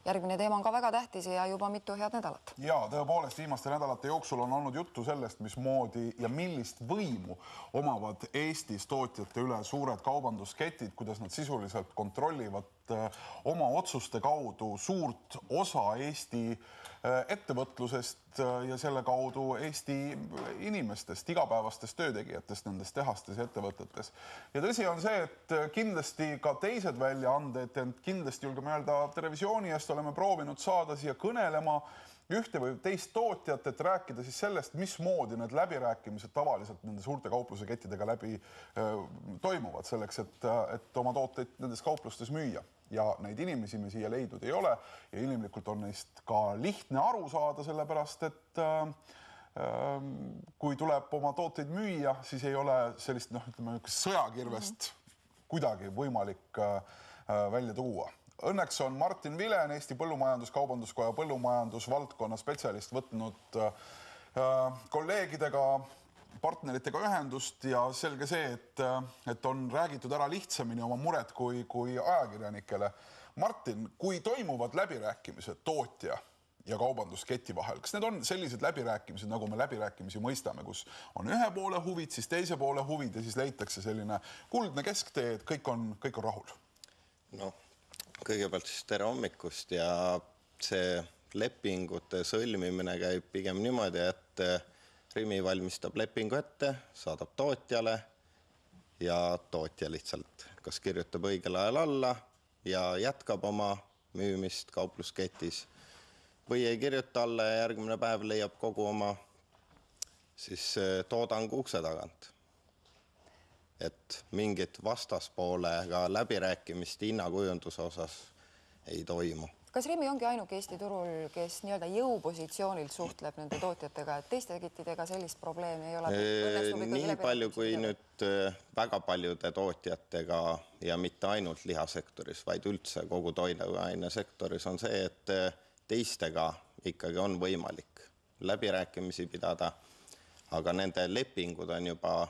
järgmine teema on ka väga tähtis ja juba mitu head nädalat. Ja tõepoolest viimaste nädalate jooksul on olnud juttu sellest, mismoodi ja millist võimu omavad Eestis tootjate üle suured kaubandusketid, kuidas nad sisuliselt kontrollivad oma otsuste kaudu suurt osa Eesti ettevõtlusest ja selle kaudu Eesti inimestest, igapäevastest töötegijatest nendes tehastes ja ettevõtetes. Ja tõsi on see, et kindlasti ka teised väljaanded, kindlasti julgeme öelda televisiooni eest oleme proovinud saada siia kõnelema ühte või teist tootjat, et rääkida siis sellest, mismoodi need läbirääkimised tavaliselt nende suurte kauplusekettidega läbi toimuvad selleks, et oma tooteid nendes kauplustes müüa. Ja neid inimesi me siia leidnud ei ole ja inimlikult on neist ka lihtne aru saada, sellepärast, et kui tuleb oma tooteid müüa, siis ei ole sellist sõjakirvest kuidagi võimalik välja tuua. Õnneks on Martin Vilen, Eesti Põllumajandus-Kaubanduskoja põllumajandusvaldkonna spetsialist, võtnud kolleegidega, partneritega ühendust ja selge see, et on räägitud ära lihtsamini oma mured kui ajakirjanikele. Martin, kui toimuvad läbirääkimised tootja ja kaubandusketi vahel, kas need on sellised läbirääkimised, nagu me läbirääkimisi mõistame, kus on ühe poole huvid, siis teise poole huvid ja siis leitakse selline kuldne kesktee, et kõik on rahul? No, kõigepealt siis tere hommikust ja see lepingute sõlmimine käib pigem niimoodi, et Rimi valmistab lepingu ette, saadab tootjale ja tootja lihtsalt kas kirjutab õigel ajal alla ja jätkab oma müümist kauplusketis või ei kirjuta alla ja järgmine päev leiab kogu oma siis toodangu ukse tagant. Et mingit vastaspoolega läbirääkimist hinnakujunduse osas ei toimu. Kas Rimi ongi ainuke Eesti turul, kes nii-öelda jõupositsioonilt suhtleb nende tootjatega, et teiste kettidega sellist probleemi ei ole? Nii palju kui nüüd väga paljude tootjatega ja mitte ainult lihasektoris, vaid üldse kogu toiduaine sektoris on see, et teistega ikkagi on võimalik läbirääkimisi pidada, aga nende lepingud on juba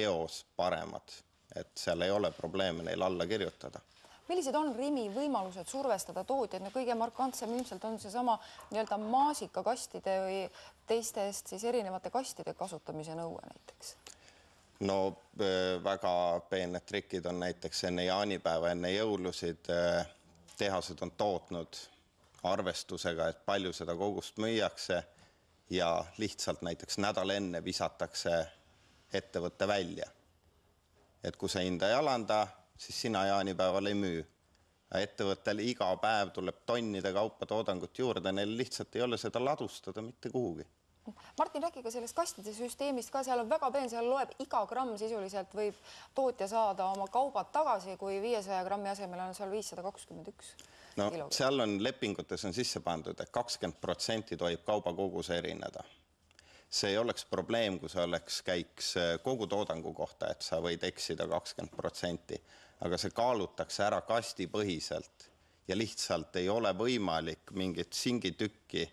eos paremad, et seal ei ole probleeme neil alla kirjutada. Millised on Rimi võimalused survestada tootjaid? Kõige markantsem ilmselt on see sama nii-öelda maasikakastide või teistest siis erinevate kastide kasutamise nõue näiteks. No väga peened trikid on näiteks enne jaanipäeva, enne jõulusid. Tehased on tootnud arvestusega, et palju seda kogust müüakse ja lihtsalt näiteks nädal enne visatakse ettevõtte välja. Et kui sa hinda ei alanda, siis sina jaanipäeval ei müü. Ettevõttel iga päev tuleb tonnide kaupa toodangut juurde, neil lihtsalt ei ole seda ladustada mitte kuhugi. Martin, räägi ka sellest kastide süsteemist ka, seal on väga peen, seal loeb iga gramm sisuliselt võib tootja saada oma kaubad tagasi, kui 500 grammi asemel on seal 521 no, kilogramm. Seal on lepingutes on sisse pandud, et 20% tohib kauba koguse erineda. See ei oleks probleem, kui see käiks kogu toodangu kohta, et sa võid eksida 20%, aga see kaalutakse ära kastipõhiselt ja lihtsalt ei ole võimalik mingit singitükki,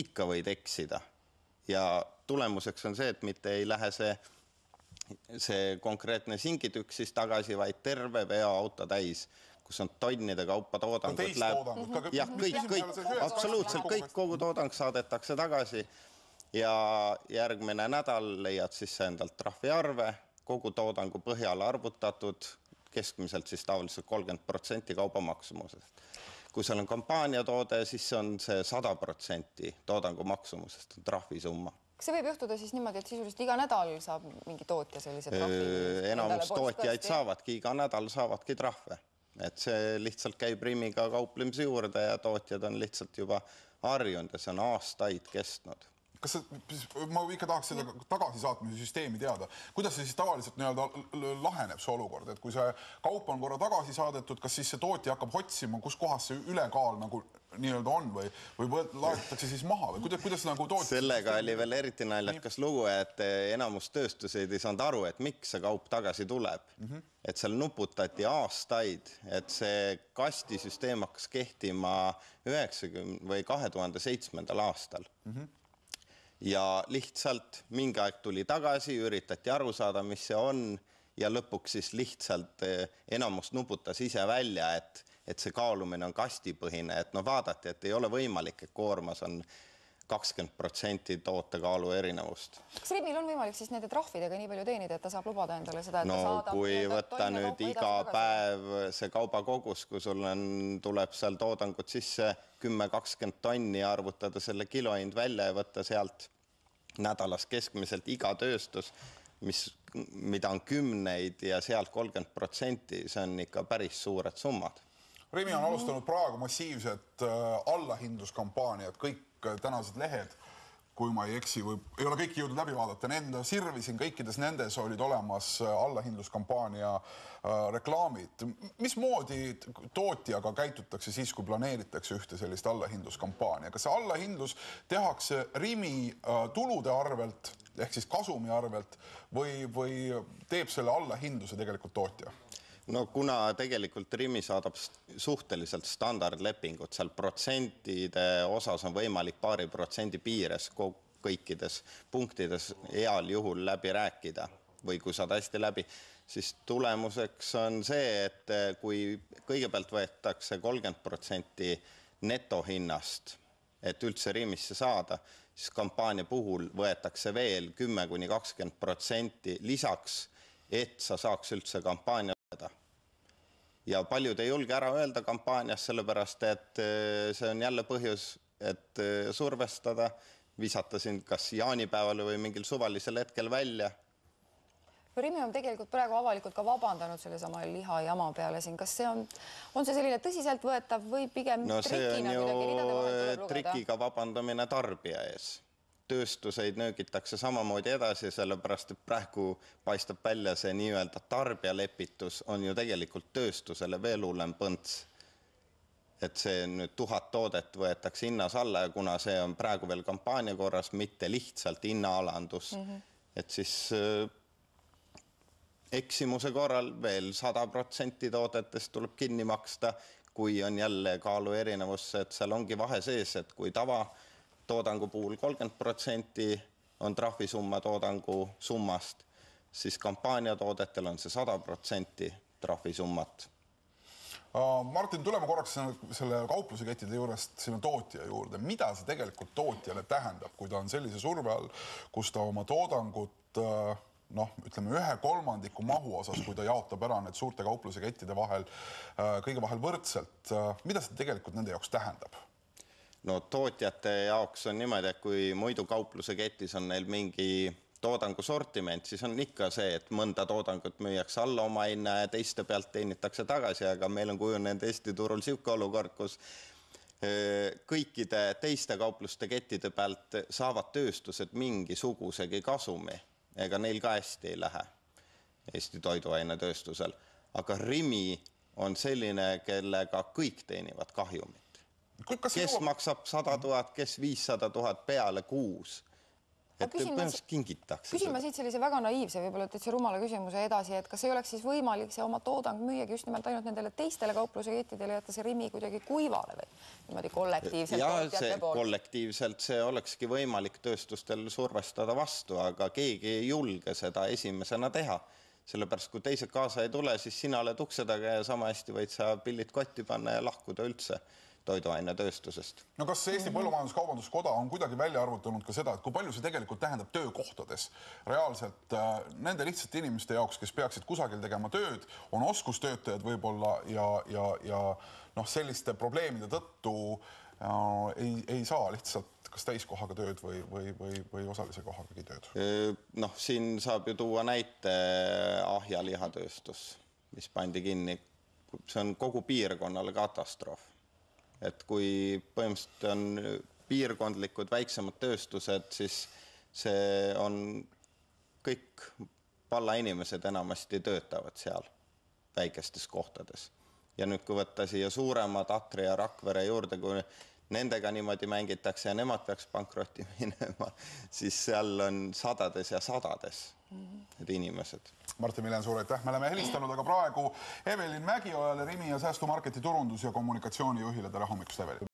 ikka võid eksida. Ja tulemuseks on see, et mitte ei lähe see konkreetne singitükk siis tagasi, vaid terve veoauto täis, kus on tonnide kaupa toodangut. Jah, kõik, absoluutselt kõik kogu toodang saadetakse tagasi. Ja järgmine nädal leiad siis endalt trahviarve, kogu toodangu põhjal arvutatud, keskmiselt siis tavaliselt 30% kauba maksumusest. Kui seal on kampaaniatoode, siis on see 100% toodangu maksumusest, trahvisumma. Kas see võib juhtuda siis niimoodi, et sisuliselt iga nädal saab mingi tootja sellise trahvi? Enamus tootjaid saavadki, iga nädal saavadki trahve. Et see lihtsalt käib Rimiga kauplemise juurde ja tootjad on lihtsalt juba harjunud ja see on aastaid kestnud. Kas ma ikka tahaks seda tagasisaatmise süsteemi teada? Kuidas see siis tavaliselt laheneb see olukord? Et kui see kaup on korra tagasi saadetud, kas siis see tootja hakkab otsima, kus kohas see ülekaal nagu nii-öelda on või laetatakse siis maha? Või kuidas nagu tootja? Sellega oli veel eriti naljakas lugu, et enamus tööstuseid ei saanud aru, et miks see kaup tagasi tuleb. Et seal nuputati aastaid, et see kastisüsteem hakkas kehtima 90 või 2007. aastal. Ja lihtsalt mingi aeg tuli tagasi, üritati aru saada, mis see on ja lõpuks siis lihtsalt enamus nuputas ise välja, et see kaalumine on kastipõhine, et no vaadati, et ei ole võimalik, et koormas on 20% tootekaalu erinevust. Kas Rimil on võimalik siis nende trahvidega nii palju teenida, et ta saab lubada endale seda, et no ta saadab kui võtta nüüd iga päev see kaubakogus, kui sul tuleb seal toodangut sisse 10-20 tonni ja arvutada selle kilohind välja ja võtta sealt nädalas keskmiselt iga tööstus, mida on kümneid ja sealt 30%, see on ikka päris suured summad. Rimi on alustanud praegu massiivset allahindluskampaaniat, kõik tänased lehed, kui ma ei eksi, või ei ole kõik jõudnud läbi vaadata, nende sirvisin, kõikides nendes olid olemas allahindluskampaania reklaamid. Mismoodi tootjaga käitutakse siis, kui planeeritakse ühte sellist allahindluskampaania? Kas see allahindlus tehakse Rimi tulude arvelt ehk siis kasumi arvelt või teeb selle allahindluse tegelikult tootja? No kuna tegelikult Rimi saadab suhteliselt standardlepingut, seal protsentide osas on võimalik paari protsendi piires kõikides punktides heal juhul läbi rääkida või kui saad hästi läbi, siis tulemuseks on see, et kui kõigepealt võetakse 30% netohinnast, et üldse Rimisse saada, siis kampaania puhul võetakse veel 10-20% lisaks, et sa saaks üldse kampaania ja paljud ei julge ära öelda kampaanias, sellepärast et see on jälle põhjus, et survestada, visata sind kas jaanipäeval või mingil suvalisel hetkel välja. Rimi on tegelikult praegu avalikult ka vabandanud selle sama liha jama peale siin. Kas see on see selline tõsiselt võetav või pigem trikina midagi ridade vahel tuleb lugeda? Trikiga vabandamine tarbija ees. Tööstuseid nöögitakse samamoodi edasi, sellepärast et praegu paistab välja see nii-öelda tarbijalepitus on ju tegelikult tööstusele veel hullem põnts. Et see nüüd 1000 toodet võetakse hinnas alla ja kuna see on praegu veel kampaania korras, mitte lihtsalt hinnaalandus, et siis eksimuse korral veel 100% toodetest tuleb kinni maksta, kui on jälle kaalu erinevus, et seal ongi vahe sees, et kui toodangu puhul 30% on trahvisumma toodangu summast, siis kampaaniatoodetel on see 100% trahvisummat. Martin, tuleme korraks selle kaupluse kettide juurest sinna tootja juurde. Mida see tegelikult tootjale tähendab, kui ta on sellise surve all, kus ta oma toodangut, ütleme 1/3 mahu osas, kui ta jaotab ära need suurte kaupluse kettide vahel, kõige vahel võrdselt, mida see tegelikult nende jaoks tähendab? No tootjate jaoks on niimoodi, et kui muidu kaupluse ketis on neil mingi toodangu sortiment, siis on ikka see, et mõnda toodangut müüakse alla oma hinna ja teiste pealt teenitakse tagasi, aga meil on kujunenud Eesti turul siuke olukord, kus kõikide teiste kaupluste kettide pealt saavad tööstused mingisugusegi kasumi, ega neil ka hästi ei lähe Eesti toiduainetööstusel, aga Rimi on selline, kellega kõik teenivad kahjumit. Kes maksab 100 000, kes 500 000 peale kuus. Küsin ma siit sellise väga naiivse, võib-olla täitsa rumala küsimuse edasi, et kas ei oleks siis võimalik see oma toodang müüagi just nimelt ainult nendele teistele kaupluse kettidele jätta see Rimi kuidagi kuivale või niimoodi kollektiivselt tootjate poolt? Kollektiivselt see olekski võimalik tööstustel survestada vastu, aga keegi ei julge seda esimesena teha. Sellepärast, kui teised kaasa ei tule, siis sina oled ukse taga ja sama hästi võid sa pillid kotti panna ja lahkuda üldse toiduainetööstusest. No kas Eesti Põllumajandus-Kaubanduskoda on kuidagi välja arvutanud ka seda, et kui palju see tegelikult tähendab töökohtades reaalselt nende lihtsate inimeste jaoks, kes peaksid kusagil tegema tööd, on oskustöötajad võib-olla ja selliste probleemide tõttu ei saa lihtsalt kas täiskohaga tööd või osalise kohagagi tööd? Siin saab ju tuua näite Ahja lihatööstus, mis pandi kinni. See on kogu piirkonnale katastroof. Et kui põhimõtteliselt on piirkondlikud väiksemad tööstused, siis see on kõik vallainimesed enamasti töötavad seal väikestes kohtades. Ja nüüd, kui võtta siia suuremad Atri ja Rakvere juurde, kui nendega niimoodi mängitakse ja nemad peaks pankrotti minema, siis seal on sadades ja sadades need inimesed. Martin Miljan, suur aitäh. Me oleme helistanud aga praegu Evelin Mägiojale, Rimi ja Säästumarketi turundus- ja kommunikatsioonijuhile. Tere hommikust, Evelin.